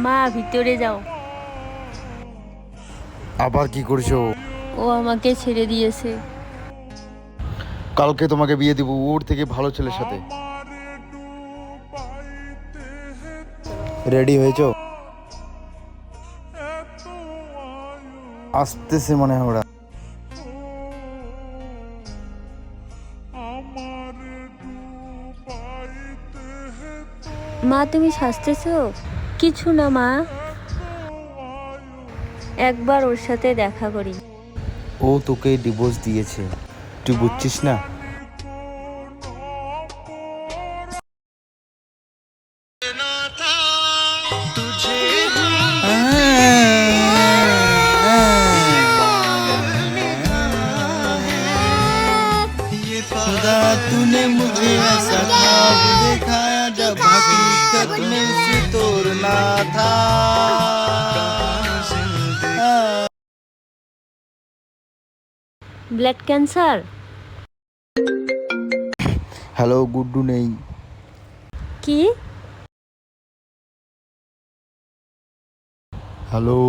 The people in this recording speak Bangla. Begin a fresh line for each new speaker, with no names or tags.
মা ভিতরে যাও।
আবার কি করছো?
ও আমাকে ছেড়ে দিয়েছে।
কালকে তোমাকে বিয়ে দিব ওর থেকে ভালো ছেলের সাথে। রেডি হয়েছো? আসতেছে মনে হয় ওরা।
মা তুমি সাজতেছো? কিছু না মা, একবার ওর সাথে দেখা করি।
ও তোকে ডিভোর্স দিয়েছে, তুই বুঝছিস না? खुदा तूने मुझे ऐसा ख्वाब दिखाया जब हकीकत में उसे तोड़ना था।
Blood cancer?
হ্যালো, গুড্ডু নেই।
কি?
হ্যালো।